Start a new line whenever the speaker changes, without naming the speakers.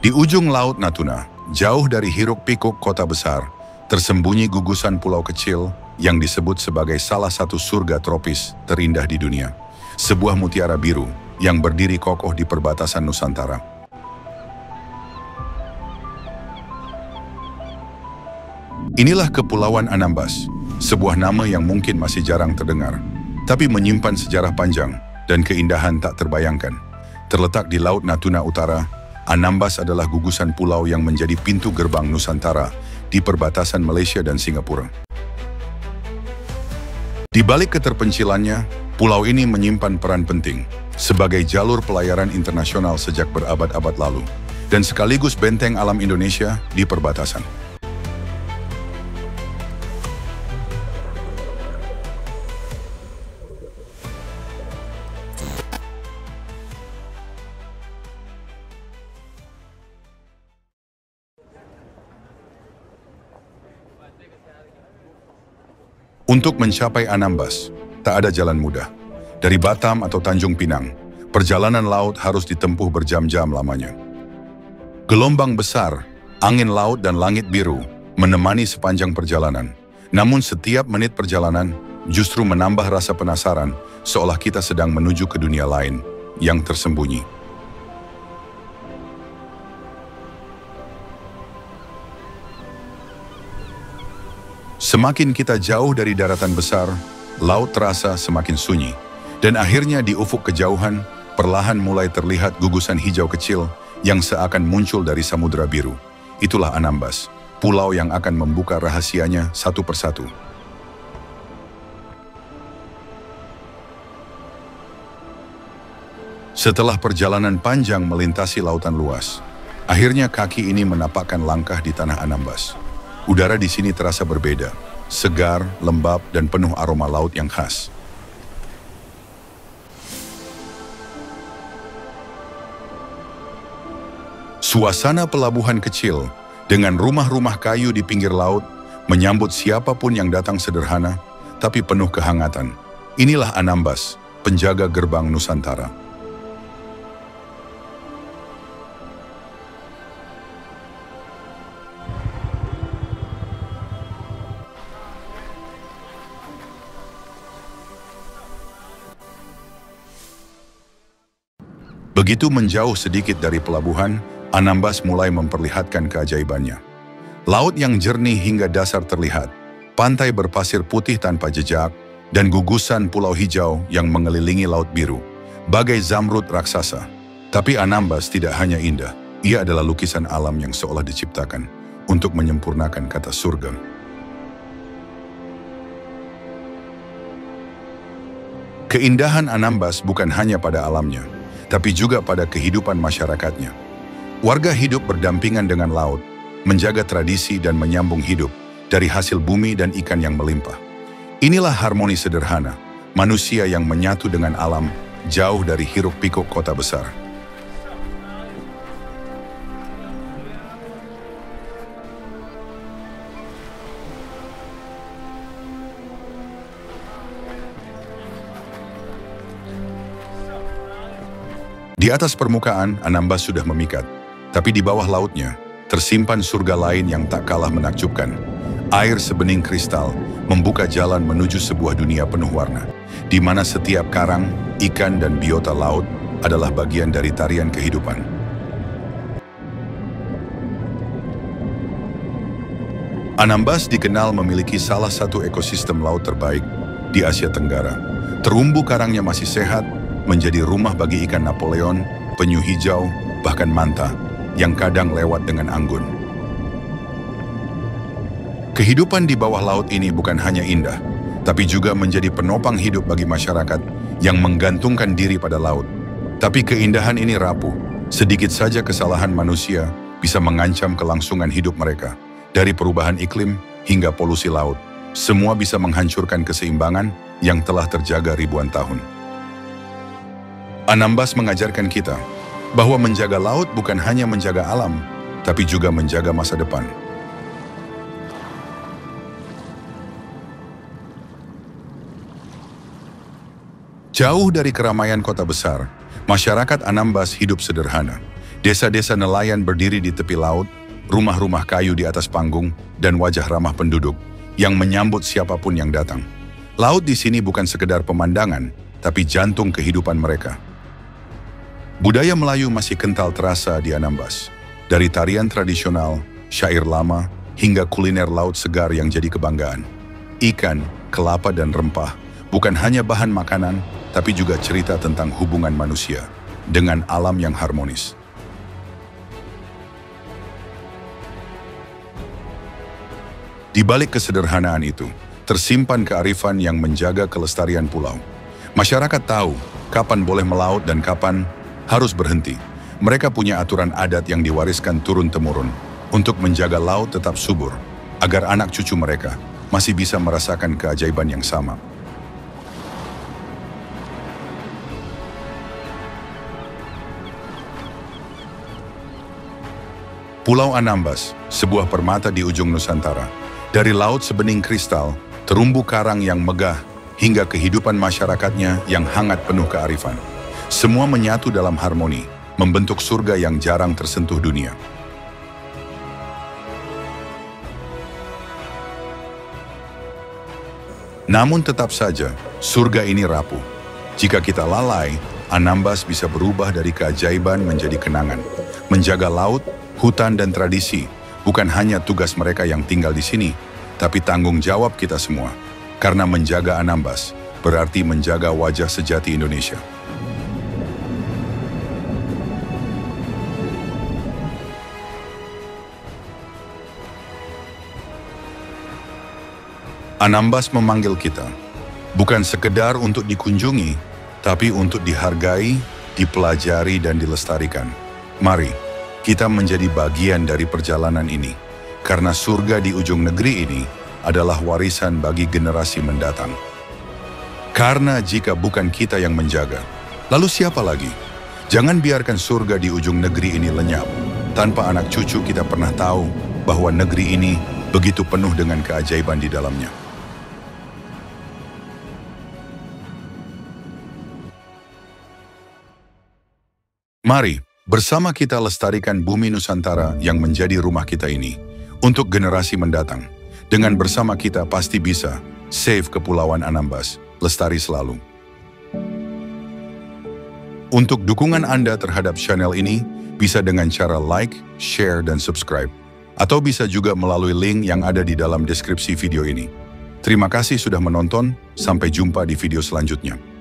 Di ujung Laut Natuna, jauh dari hiruk-pikuk kota besar, tersembunyi gugusan pulau kecil yang disebut sebagai salah satu surga tropis terindah di dunia. Sebuah mutiara biru yang berdiri kokoh di perbatasan Nusantara. Inilah Kepulauan Anambas, sebuah nama yang mungkin masih jarang terdengar, tapi menyimpan sejarah panjang dan keindahan tak terbayangkan. Terletak di Laut Natuna Utara, Anambas adalah gugusan pulau yang menjadi pintu gerbang Nusantara di perbatasan Malaysia dan Singapura. Di balik keterpencilannya, pulau ini menyimpan peran penting sebagai jalur pelayaran internasional sejak berabad-abad lalu dan sekaligus benteng alam Indonesia di perbatasan. Untuk mencapai Anambas, tak ada jalan mudah. Dari Batam atau Tanjung Pinang, perjalanan laut harus ditempuh berjam-jam lamanya. Gelombang besar, angin laut dan langit biru menemani sepanjang perjalanan. Namun setiap menit perjalanan justru menambah rasa penasaran, seolah kita sedang menuju ke dunia lain yang tersembunyi. Semakin kita jauh dari daratan besar, laut terasa semakin sunyi. Dan akhirnya di ufuk kejauhan, perlahan mulai terlihat gugusan hijau kecil yang seakan muncul dari Samudra Biru. Itulah Anambas, pulau yang akan membuka rahasianya satu persatu. Setelah perjalanan panjang melintasi lautan luas, akhirnya kaki ini menapakkan langkah di tanah Anambas. Udara di sini terasa berbeda, segar, lembab, dan penuh aroma laut yang khas. Suasana pelabuhan kecil dengan rumah-rumah kayu di pinggir laut menyambut siapapun yang datang sederhana, tapi penuh kehangatan. Inilah Anambas, penjaga gerbang Nusantara. Begitu menjauh sedikit dari pelabuhan, Anambas mulai memperlihatkan keajaibannya. Laut yang jernih hingga dasar terlihat, pantai berpasir putih tanpa jejak, dan gugusan pulau hijau yang mengelilingi laut biru, bagai zamrud raksasa. Tapi Anambas tidak hanya indah, ia adalah lukisan alam yang seolah diciptakan untuk menyempurnakan kata surga. Keindahan Anambas bukan hanya pada alamnya, tapi juga pada kehidupan masyarakatnya. Warga hidup berdampingan dengan laut, menjaga tradisi dan menyambung hidup dari hasil bumi dan ikan yang melimpah. Inilah harmoni sederhana, manusia yang menyatu dengan alam, jauh dari hiruk-pikuk kota besar. Di atas permukaan, Anambas sudah memikat. Tapi di bawah lautnya, tersimpan surga lain yang tak kalah menakjubkan. Air sebening kristal membuka jalan menuju sebuah dunia penuh warna, di mana setiap karang, ikan, dan biota laut adalah bagian dari tarian kehidupan. Anambas dikenal memiliki salah satu ekosistem laut terbaik di Asia Tenggara. Terumbu karangnya masih sehat, menjadi rumah bagi ikan Napoleon, penyu hijau, bahkan manta, yang kadang lewat dengan anggun. Kehidupan di bawah laut ini bukan hanya indah, tapi juga menjadi penopang hidup bagi masyarakat yang menggantungkan diri pada laut. Tapi keindahan ini rapuh, sedikit saja kesalahan manusia bisa mengancam kelangsungan hidup mereka. Dari perubahan iklim hingga polusi laut, semua bisa menghancurkan keseimbangan yang telah terjaga ribuan tahun. Anambas mengajarkan kita bahwa menjaga laut bukan hanya menjaga alam, tapi juga menjaga masa depan. Jauh dari keramaian kota besar, masyarakat Anambas hidup sederhana. Desa-desa nelayan berdiri di tepi laut, rumah-rumah kayu di atas panggung, dan wajah ramah penduduk yang menyambut siapapun yang datang. Laut di sini bukan sekedar pemandangan, tapi jantung kehidupan mereka. Budaya Melayu masih kental terasa di Anambas. Dari tarian tradisional, syair lama, hingga kuliner laut segar yang jadi kebanggaan. Ikan, kelapa, dan rempah bukan hanya bahan makanan, tapi juga cerita tentang hubungan manusia dengan alam yang harmonis. Di balik kesederhanaan itu, tersimpan kearifan yang menjaga kelestarian pulau. Masyarakat tahu kapan boleh melaut dan kapan harus berhenti. Mereka punya aturan adat yang diwariskan turun-temurun untuk menjaga laut tetap subur, agar anak cucu mereka masih bisa merasakan keajaiban yang sama. Pulau Anambas, sebuah permata di ujung Nusantara. Dari laut sebening kristal, terumbu karang yang megah, hingga kehidupan masyarakatnya yang hangat penuh kearifan. Semua menyatu dalam harmoni, membentuk surga yang jarang tersentuh dunia. Namun tetap saja, surga ini rapuh. Jika kita lalai, Anambas bisa berubah dari keajaiban menjadi kenangan. Menjaga laut, hutan, dan tradisi bukan hanya tugas mereka yang tinggal di sini, tapi tanggung jawab kita semua. Karena menjaga Anambas berarti menjaga wajah sejati Indonesia. Anambas memanggil kita, bukan sekedar untuk dikunjungi, tapi untuk dihargai, dipelajari, dan dilestarikan. Mari, kita menjadi bagian dari perjalanan ini, karena surga di ujung negeri ini adalah warisan bagi generasi mendatang. Karena jika bukan kita yang menjaga, lalu siapa lagi? Jangan biarkan surga di ujung negeri ini lenyap, tanpa anak cucu kita pernah tahu bahwa negeri ini begitu penuh dengan keajaiban di dalamnya. Mari, bersama kita lestarikan bumi Nusantara yang menjadi rumah kita ini, untuk generasi mendatang. Dengan bersama kita pasti bisa save Kepulauan Anambas, lestari selalu. Untuk dukungan Anda terhadap channel ini, bisa dengan cara like, share, dan subscribe. Atau bisa juga melalui link yang ada di dalam deskripsi video ini. Terima kasih sudah menonton, sampai jumpa di video selanjutnya.